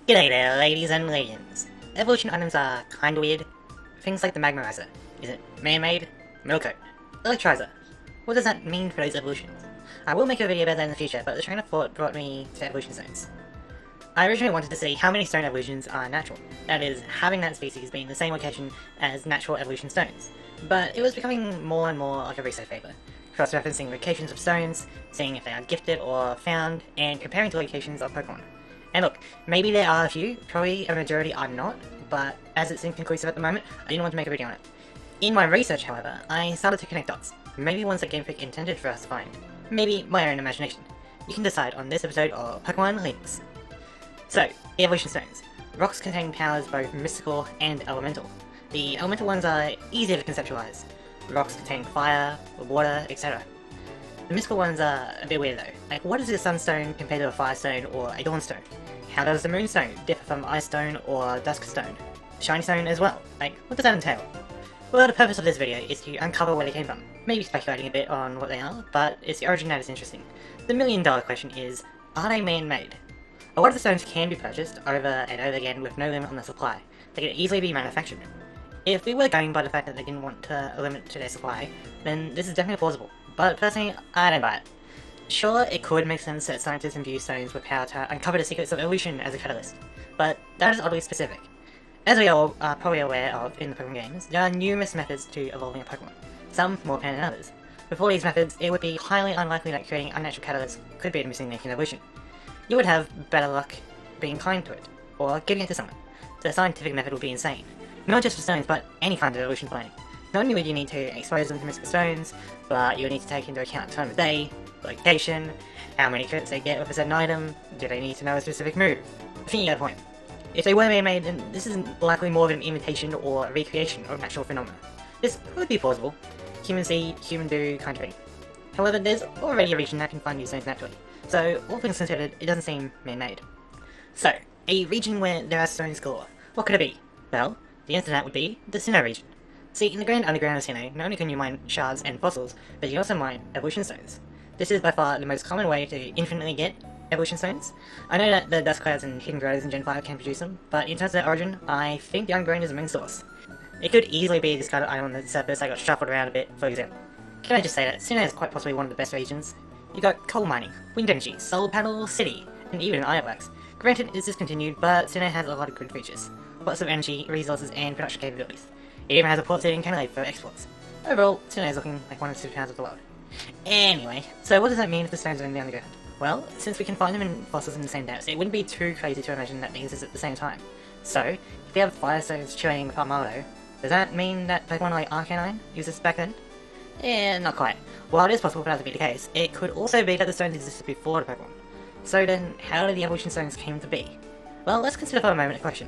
G'day there, ladies and legends. Evolution items are kinda weird. Things like the Magmarizer. Is it man-made? Metal coat. Electrizer. What does that mean for those evolutions? I will make a video about that in the future, but the train of thought brought me to evolution stones. I originally wanted to see how many stone evolutions are natural, that is, having that species being the same location as natural evolution stones. But it was becoming more and more like a research paper, cross-referencing locations of stones, seeing if they are gifted or found, and comparing to locations of Pokemon. And look, maybe there are a few, probably a majority are not, but as it's inconclusive at the moment, I didn't want to make a video on it. In my research, however, I started to connect dots, maybe ones that Game Freak intended for us to find, maybe my own imagination. You can decide on this episode of Pokemon Links. So, evolution stones. Rocks contain powers both mystical and elemental. The elemental ones are easier to conceptualize. Rocks contain fire, water, etc. The mystical ones are a bit weird though. Like, what is a sunstone compared to a firestone or a dawnstone? How does the moonstone differ from ice stone or dusk stone? Shiny stone as well. Like, what does that entail? Well, the purpose of this video is to uncover where they came from. Maybe speculating a bit on what they are, but it's the origin that is interesting. The million-dollar question is, are they man-made? A lot of the stones can be purchased over and over again with no limit on the supply. They can easily be manufactured. If we were going by the fact that they didn't want to limit to their supply, then this is definitely plausible. But personally, I don't buy it. Sure, it could make sense that scientists imbue stones with power to uncover the secrets of evolution as a catalyst, but that is oddly specific. As we all are probably aware of in the Pokemon games, there are numerous methods to evolving a Pokemon, some more apparent than others. With all these methods, it would be highly unlikely that creating unnatural catalysts could be the missing link in evolution. You would have better luck being kind to it, or giving it to someone. The scientific method would be insane, not just for stones, but any kind of evolution planning. Not only would you need to expose them to mystical stones, but you would need to take into account time of day, location, how many crits they get with a certain item, do they need to know a specific move. I think you get the point. If they were man-made, then this is likely more of an imitation or a recreation of natural phenomena. This could be plausible. Human see, human do kind of thing. However, there's already a region that can find these stones naturally, so all things considered, it doesn't seem man-made. So, a region where there are stones galore. What could it be? Well, the answer to that would be the Sinnoh region. See, in the Grand Underground of Sinnoh, not only can you mine shards and fossils, but you can also mine evolution stones. This is by far the most common way to infinitely get evolution stones. I know that the Dust Clouds and Hidden Grows in Gen 5 can produce them, but in terms of their origin, I think the Underground is the main source. It could easily be a discarded item on the surface that got shuffled around a bit, for example. Can I just say that Sinnoh is quite possibly one of the best regions? You got coal mining, wind energy, solar panel city, and even Ironworks. Granted, it's discontinued, but Sinnoh has a lot of good features. Lots of energy, resources, and production capabilities. It even has a port city in Canada for exports. Overall, Sinnoh is looking like one of the superpowers of the world. Anyway, so what does that mean if the stones are in the underground? Well, since we can find them in fossils in the same depths, it wouldn't be too crazy to imagine that they exist at the same time. So, if we have fire stones chilling with Armaldo, does that mean that Pokemon like Arcanine exists back then? Not quite. While it is possible for that to be the case, it could also be that the stones existed before the Pokemon. So then, how did the evolution stones came to be? Well, let's consider for a moment a question.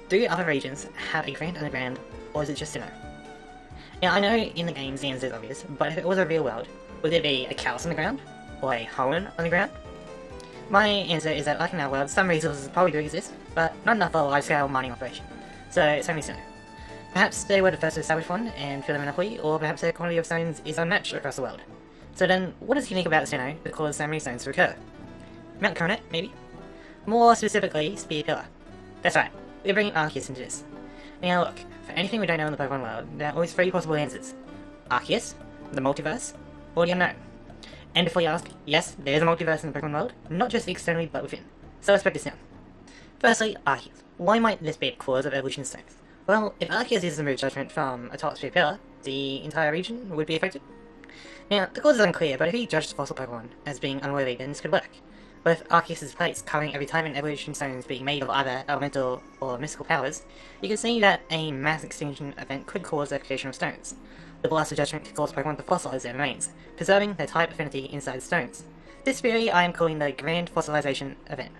Do other regions have a Grand Underground, or is it just Sinnoh? Now, I know in the games the answer is obvious, but if it was a real world, would there be a Chaos Underground? Or a Hoenn Underground? My answer is that, like in our world, some resources probably do exist, but not enough for a large-scale mining operation. So, it's only Sinnoh. Perhaps they were the first to establish one and feel the monopoly, or perhaps their quantity of stones is unmatched across the world. So then, what is unique about Sinnoh that causes so many stones to occur? Mount Coronet, maybe? More specifically, Spear Pillar. That's right, we're bringing Arceus into this. Now look, for anything we don't know in the Pokemon world, there are always three possible answers. Arceus, the multiverse, or the unknown. And before you ask, yes, there is a multiverse in the Pokemon world, not just externally but within. So let's break this down. Firstly, Arceus. Why might this be the cause of evolution stones? Well, if Arceus is the move judgment from atop Spear Pillar, the entire region would be affected. Now, the cause is unclear, but if you judge the fossil Pokemon as being unworthy, then this could work. With Arceus' plates covering every type in evolution stones being made of either elemental or mystical powers, you can see that a mass extinction event could cause the creation of stones. The Blast of Judgment could cause Pokemon to fossilize their remains, preserving their type affinity inside stones. This theory I am calling the Grand Fossilization event.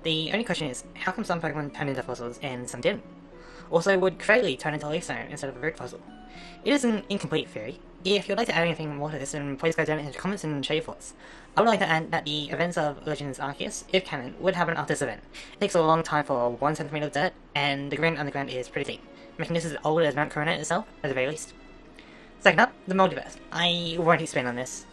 The only question is, how come some Pokemon turn into fossils and some didn't? Also, would Cradley turn into a leaf stone instead of a root fossil? It is an incomplete theory. If you'd like to add anything more to this, then please go down in the comments and share your thoughts. I would like to add that the events of Legends Arceus, if canon, would happen after this event. It takes a long time for 1 centimeter of dirt, and the Grand Underground is pretty deep, making this as old as Mount Coronet itself, at the very least. Second up, the multiverse. I won't expand on this.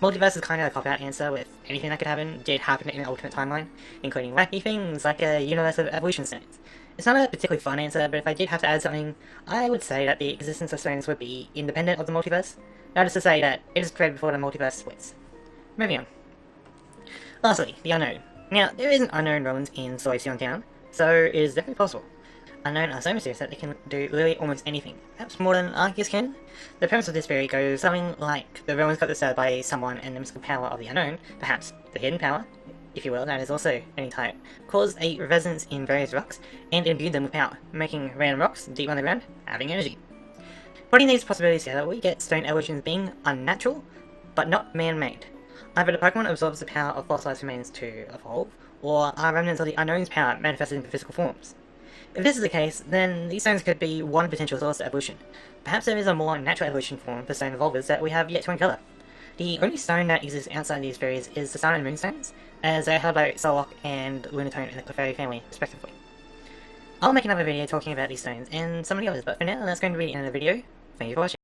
Multiverse is kind of a cop-out answer with anything that could happen did happen in an alternate timeline, including wacky things like a universe of evolution stones. It's not a particularly fun answer, but if I did have to add something, I would say that the existence of stones would be independent of the multiverse. That is to say that it is created before the multiverse splits. Moving on. Lastly, the unknown. Now, there is an unknown realms in Solution Town, so it is definitely possible. Unknown are so mysterious that they can do literally almost anything, perhaps more than Arceus can. The premise of this theory goes something like the realm is got disturbed by someone and the mystical power of the unknown, perhaps the hidden power, if you will, that is also any type, caused a resonance in various rocks and imbued them with power, making random rocks deep underground having energy. Putting these possibilities together, we get stone evolutions being unnatural, but not man-made. Either the Pokemon absorbs the power of fossilized remains to evolve, or are remnants of the unknown's power manifested into physical forms. If this is the case, then these stones could be one potential source of evolution. Perhaps there is a more natural evolution form for stone evolvers that we have yet to uncover. The only stone that exists outside these theories is the Sun and Moon stones, as they are held by Solok and Lunatone in the Clefairy family, respectively. I'll make another video talking about these stones and some of the others, but for now that's going to be the end of the video. Thank you for watching.